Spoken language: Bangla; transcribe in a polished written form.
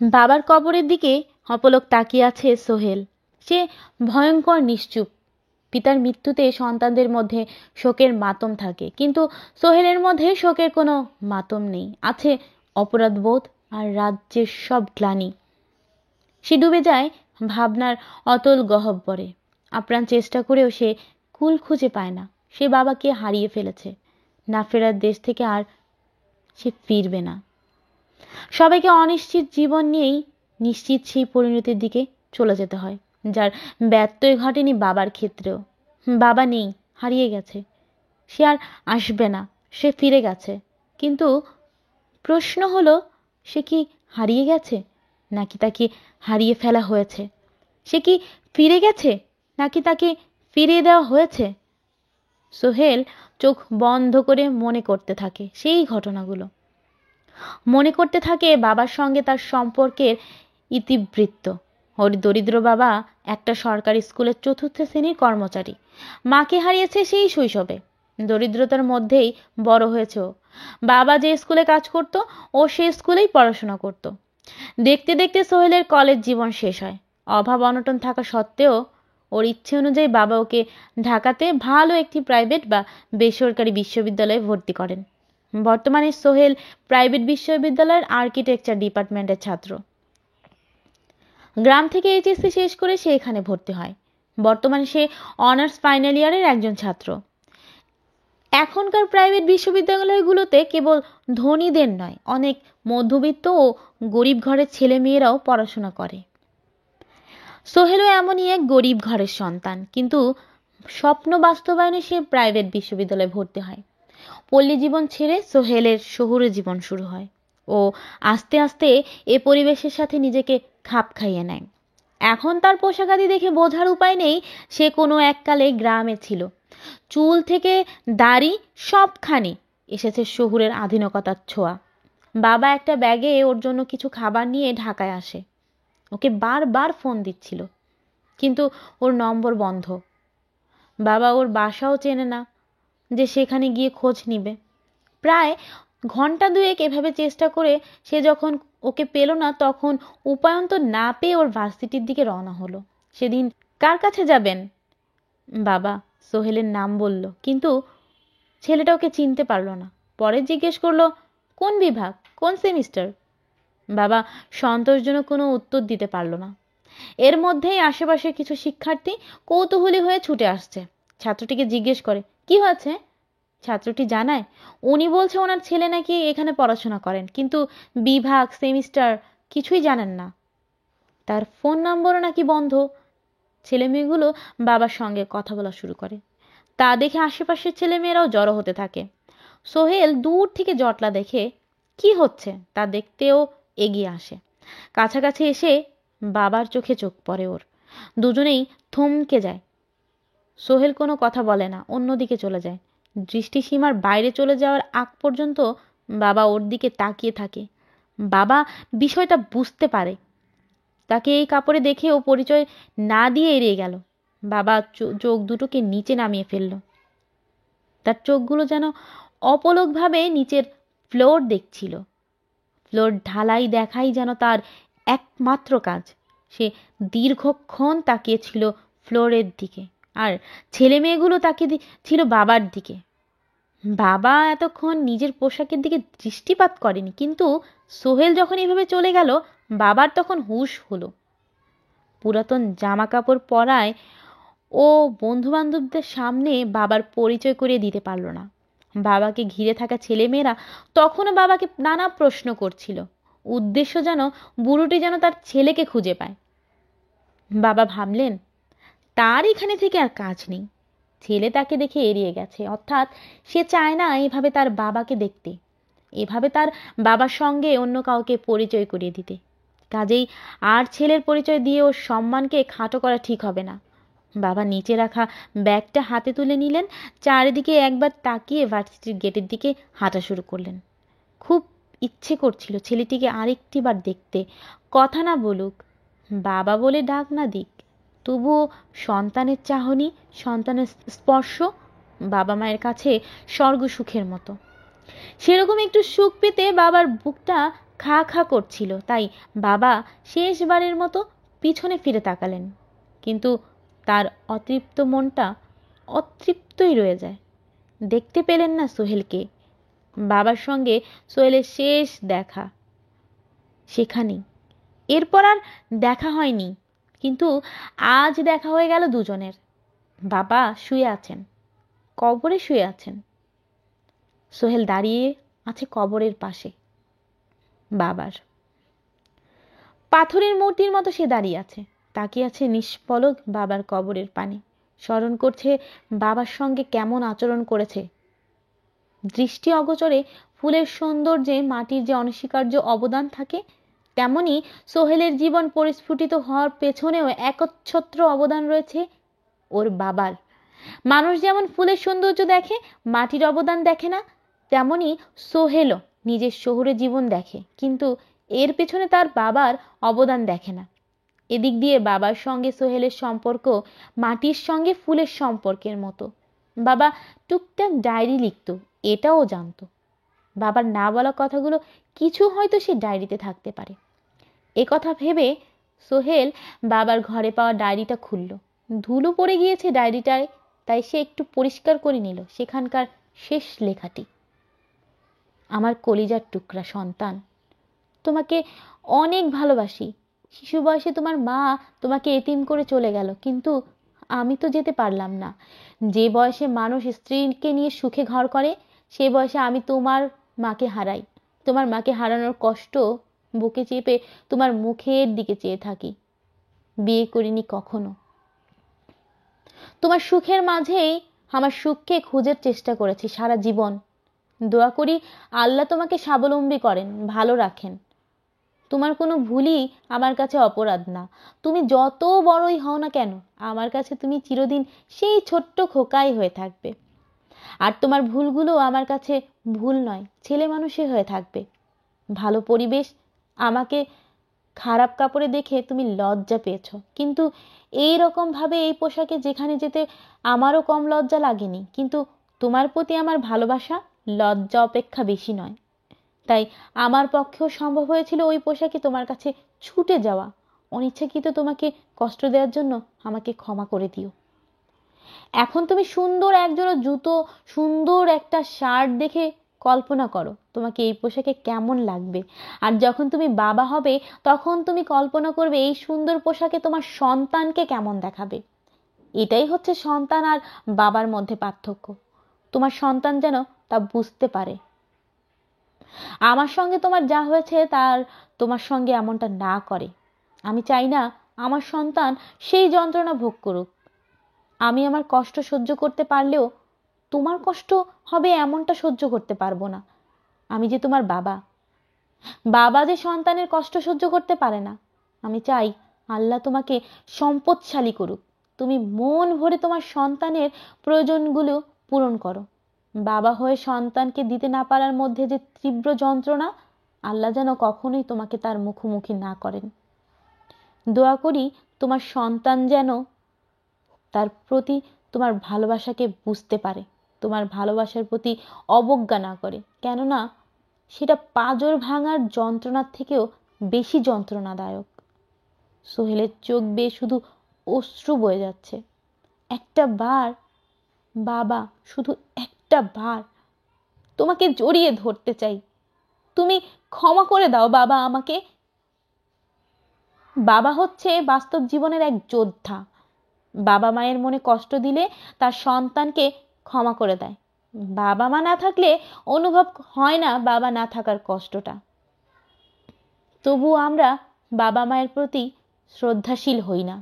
বাবার কবরের দিকে অপলক তাকিয়ে আছে সোহেল। সে ভয়ঙ্কর নিশ্চুপ। পিতার মৃত্যুতে সন্তানদের মধ্যে শোকের মাতম থাকে, কিন্তু সোহেলের মধ্যে শোকের কোনো মাতম নেই। আছে অপরাধবোধ আর রাজ্যের সব গ্লানি। সে ডুবে যায় ভাবনার অতল গহ্বরে। আপ্রাণ চেষ্টা করেও সে কুল খুঁজে পায় না। সে বাবাকে হারিয়ে ফেলেছে। না ফেরার দেশ থেকে আর সে ফিরবে না। সবাইকে অনিশ্চিত জীবন নিয়েই নিশ্চিত সেই পরিণতির দিকে চলে যেতে হয়, যার ব্যত্যয় ঘটেনি বাবার ক্ষেত্রেও। বাবা নেই, হারিয়ে গেছে। সে আর আসবে না, সে ফিরে গেছে। কিন্তু প্রশ্ন হলো, সে কি হারিয়ে গেছে, নাকি তাকে হারিয়ে ফেলা হয়েছে? সে কি ফিরে গেছে, নাকি তাকে ফিরিয়ে দেওয়া হয়েছে? সোহেল চোখ বন্ধ করে মনে করতে থাকে সেই ঘটনাগুলো। মনে করতে থাকে বাবার সঙ্গে তার সম্পর্কের ইতিবৃত্ত। ওর দরিদ্র বাবা একটা সরকারি স্কুলের 4র্থ শ্রেণীর কর্মচারী। মাকে হারিয়েছে সেই শৈশবে। দরিদ্রতার মধ্যেই বড় হয়েছে ও। বাবা যে স্কুলে কাজ করত, ও সেই স্কুলেই পড়াশোনা করত। দেখতে দেখতে সোহেলের কলেজ জীবন শেষ হয়। অভাব অনটন থাকা সত্ত্বেও ওর ইচ্ছে অনুযায়ী বাবা ওকে ঢাকাতে ভালো একটি প্রাইভেট বা বেসরকারি বিশ্ববিদ্যালয়ে ভর্তি করেন। বর্তমানে সোহেল প্রাইভেট বিশ্ববিদ্যালয়ের আর্কিটেকচার ডিপার্টমেন্টের ছাত্র। গ্রাম থেকে এইচএসসি শেষ করে সে এখানে ভর্তি হয়। বর্তমানে সে অনার্স ফাইনাল ইয়ারের একজন ছাত্র। এখনকার প্রাইভেট বিশ্ববিদ্যালয়গুলোতে কেবল ধনীদের নয়, অনেক মধ্যবিত্ত ও গরিব ঘরের ছেলে মেয়েরাও পড়াশোনা করে। সোহেলও এমনই এক গরিব ঘরের সন্তান, কিন্তু স্বপ্ন বাস্তবায়নে সে প্রাইভেট বিশ্ববিদ্যালয়ে ভর্তি হয়। পল্লী জীবন ছেড়ে সোহেলের শহুরে জীবন শুরু হয়। ও আস্তে আস্তে এ পরিবেশের সাথে নিজেকে খাপ খাইয়ে নেয়। এখন তার পোশাকাদি দেখে বোঝার উপায় নেই সে কোনো এককালে গ্রামে ছিল। চুল থেকে দাড়ি সবখানে এসেছে শহুরের আধুনিকতার ছোঁয়া। বাবা একটা ব্যাগে ওর জন্য কিছু খাবার নিয়ে ঢাকায় আসে। ওকে বারবার ফোন দিচ্ছিল, কিন্তু ওর নম্বর বন্ধ। বাবা ওর বাসাও চেনে না যে সেখানে গিয়ে খোঁজ নিবে। প্রায় ঘন্টা দুয়েক এভাবে চেষ্টা করে সে যখন ওকে পেল না, তখন উপায়ন্তর না পেয়ে ওর ভার্সিটির দিকে রওনা হলো। সেদিন কার কাছে যাবেন? বাবা সোহেলের নাম বলল, কিন্তু ছেলেটা ওকে চিনতে পারল না। পরে জিজ্ঞেস করলো, কোন বিভাগ, কোন সেমিস্টার? বাবা সন্তোষজনক কোনো উত্তর দিতে পারল না। এর মধ্যেই আশেপাশে কিছু শিক্ষার্থী কৌতূহলী হয়ে ছুটে আসছে। ছাত্রটিকে জিজ্ঞেস করে, কি হয়েছে? ছাত্রটি জানায়, উনি বলছে ওনার ছেলে নাকি এখানে পড়াশোনা করেন, কিন্তু বিভাগ সেমিস্টার কিছুই জানেন না। তার ফোন নম্বরও নাকি বন্ধ। ছেলে মেয়েগুলো বাবার সঙ্গে কথা বলা শুরু করে। তা দেখে আশেপাশের ছেলে মেয়েরাও জড়ো হতে থাকে। সোহেল দূর থেকে জটলা দেখে কি হচ্ছে তা দেখতেও এগিয়ে আসে। কাছাকাছি এসে বাবার চোখে চোখ পড়ে ওর। দুজনেই থমকে যায়। সোহেল কোনো কথা বলে না, অন্যদিকে চলে যায়। দৃষ্টিসীমার বাইরে চলে যাওয়ার আগ পর্যন্ত বাবা ওর দিকে তাকিয়ে থাকে। বাবা বিষয়টা বুঝতে পারে। তাকে এই কাপড়ে দেখে ও পরিচয় না দিয়ে এড়িয়ে গেল। বাবা চোখ দুটোকে নিচে নামিয়ে ফেলল। তার চোখগুলো যেন অপলকভাবে নিচের ফ্লোর দেখছিল। ফ্লোর ঢালাই দেখাই যেন তার একমাত্র কাজ। সে দীর্ঘক্ষণ তাকিয়েছিল ফ্লোরের দিকে, আর ছেলে মেয়েগুলো তাকিয়ে ছিল বাবার দিকে। বাবা এতক্ষণ নিজের পোশাকের দিকে দৃষ্টিপাত করেনি, কিন্তু সোহেল যখন এভাবে চলে গেল, বাবার তখন হুঁশ হলো। পুরাতন জামা কাপড় পরায় ও বন্ধু বান্ধবদের সামনে বাবার পরিচয় করিয়ে দিতে পারল না। বাবাকে ঘিরে থাকা ছেলেমেয়েরা তখনও বাবাকে নানা প্রশ্ন করছিল। উদ্দেশ্য যেন বুড়োটি যেন তার ছেলেকে খুঁজে পায়। বাবা ভাবলেন, তার এখানে থেকে আর কাজ নেই। ছেলে তাকে দেখে এড়িয়ে গেছে, অর্থাৎ সে চায় না এভাবে তার বাবাকে দেখতে, এভাবে তার বাবার সঙ্গে অন্য কাউকে পরিচয় করিয়ে দিতে। কাজেই আর ছেলের পরিচয় দিয়ে ওর সম্মানকে খাটো করা ঠিক হবে না। বাবা নিচে রাখা ব্যাগটা হাতে তুলে নিলেন, চারিদিকে একবার তাকিয়ে ভার্সিটির গেটের দিকে হাঁটা শুরু করলেন। খুব ইচ্ছে করছিল ছেলেটিকে আরেকটি বার দেখতে, কথা না বলুক, বাবা বলে ডাক না দিক, তবুও সন্তানের চাহনি, সন্তানের স্পর্শ বাবা মায়ের কাছে স্বর্গ সুখের মতো। সেরকম একটু সুখ পেতে বাবার বুকটা খা খা করছিল, তাই বাবা শেষবারের মতো পিছনে ফিরে তাকালেন। কিন্তু তার অতৃপ্ত মনটা অতৃপ্তই রয়ে যায়। দেখতে পেলেন না সোহেলকে। বাবার সঙ্গে সোহেলের শেষ দেখা সেখানেই, এরপর আর দেখা হয়নি। কিন্তু আজ দেখা হয়ে গেল দুজনের। বাবা শুয়ে আছেন, কবরে শুয়ে আছেন। সোহেল দাঁড়িয়ে আছে কবরের পাশে। বাবার পাথরের মূর্তির মতো সে দাঁড়িয়ে আছে, তাকিয়ে আছে নিষ্পলক বাবার কবরের পানে। স্মরণ করছে বাবার সঙ্গে কেমন আচরণ করেছে। দৃষ্টি অগোচরে ফুলের সৌন্দর্যে মাটির যে অনস্বীকার্য অবদান থাকে, তেমনি সোহেলের জীবন পরিস্ফুটিত হওয়ার পেছনেও একচ্ছত্র অবদান রয়েছে ওর বাবার। মানুষ যেমন ফুলের সৌন্দর্য দেখে, মাটির অবদান দেখে না, তেমনি সোহেলও নিজের শহুরে জীবন দেখে, কিন্তু এর পেছনে তার বাবার অবদান দেখে না। এদিক দিয়ে বাবার সঙ্গে সোহেলের সম্পর্ক মাটির সঙ্গে ফুলের সম্পর্কের মতো। বাবা টুকটাক ডায়েরি লিখত, এটাও জানতো। বাবার না বলা কথাগুলো কিছু হয়তো সে ডায়েরিতে থাকতে পারে। এ কথা ভেবে সোহেল বাবার ঘরে পাওয়া ডায়েরিটা খুলল। ধুলো পড়ে গিয়েছে ডায়েরিটায়, তাই সে একটু পরিষ্কার করে নিল সেখানকার শেষ লেখাটি। আমার কলিজার টুকরা সন্তান, তোমাকে অনেক ভালোবাসি। শিশু বয়সে তোমার মা তোমাকে এতিম করে চলে গেল, কিন্তু আমি তো যেতে পারলাম না। যে বয়সে মানুষ স্ত্রীকে নিয়ে সুখে ঘর করে, সে বয়সে আমি তোমার মাকে হারাই। তোমার মাকে হারানোর কষ্ট বুকে চেপে তোমার মুখের দিকে চেয়ে থাকি। বিয়ে করিনি কখনো। তোমার সুখের মাঝেই আমার সুখকে খোঁজার চেষ্টা করেছি সারা জীবন। দোয়া করি আল্লাহ তোমাকে স্বাবলম্বী করেন, ভালো রাখেন। তোমার কোনো ভুলই আমার কাছে অপরাধ না। তুমি যত বড়ই হও না কেন, আমার কাছে তুমি চিরদিন সেই ছোট্ট খোকাই হয়ে থাকবে। আর তোমার ভুলগুলো আমার কাছে ভুল নয়, ছেলে মানুষই হয়ে থাকবে। ভালো পরিবেশ, আমাকে খারাপ কাপড়ে দেখে তুমি লজ্জা পেয়েছ, কিন্তু এই রকম ভাবে এই পোশাকে যেখানে যেতে আমারও কম লজ্জা লাগেনি। কিন্তু তোমার প্রতি আমার ভালোবাসা লজ্জা অপেক্ষা বেশি নয়, তাই আমার পক্ষেও সম্ভব হয়েছিল ওই পোশাকে তোমার কাছে ছুটে যাওয়া। অনিচ্ছাকৃত তোমাকে কষ্ট দেওয়ার জন্য আমাকে ক্ষমা করে দিও। এখন তুমি সুন্দর একজোড়া জুতো, সুন্দর একটা শার্ট দেখে কল্পনা করো তোমাকে এই পোশাকে কেমন লাগবে। আর যখন তুমি বাবা হবে, তখন তুমি কল্পনা করবে এই সুন্দর পোশাকে তোমার সন্তানকে কেমন দেখাবে। এটাই হচ্ছে সন্তান আর বাবার মধ্যে পার্থক্য। তোমার সন্তান যেন তা বুঝতে পারে। আমার সঙ্গে তোমার যা হয়েছে তার তোমার সঙ্গে এমনটা না করে। আমি চাই না আমার সন্তান সেই যন্ত্রণা ভোগ করুক। আমি আমার কষ্ট সহ্য করতে পারলেও তোমার কষ্ট হবে এমনটা সহ্য করতে পারবো না। আমি যে তোমার বাবা। বাবা যে সন্তানের কষ্ট সহ্য করতে পারে না। আমি চাই আল্লাহ তোমাকে সম্পদশালী করুক, তুমি মন ভরে তোমার সন্তানের প্রয়োজনগুলো পূরণ করো। বাবা হয়ে সন্তানকে দিতে না পারার মধ্যে যে তীব্র যন্ত্রণা, আল্লাহ যেন কখনোই তোমাকে তার মুখোমুখি না করেন। দোয়া করি তোমার সন্তান যেন তার প্রতি তোমার ভালোবাসাকে বুঝতে পারে, তোমার ভালোবাসার প্রতি অবজ্ঞা না করে। কেননা সেটা পাঁজর ভাঙার যন্ত্রণার থেকেও বেশি যন্ত্রণাদায়ক। সোহেলের চোখ বেয়ে শুধু অশ্রু বয়ে যাচ্ছে। একটা বার বাবা, শুধু একটা বার তোমাকে জড়িয়ে ধরতে চাই। তুমি ক্ষমা করে দাও বাবা আমাকে। বাবা হচ্ছে বাস্তব জীবনের এক যোদ্ধা। বাবা মায়ের মনে কষ্ট দিলে তার সন্তানকে ক্ষমা করে দেয়। বাবা মা না থাকলে অনুভব হয় না বাবা না থাকার কষ্টটা। তবু আমরা বাবা মায়ের প্রতি শ্রদ্ধাশীল হই না।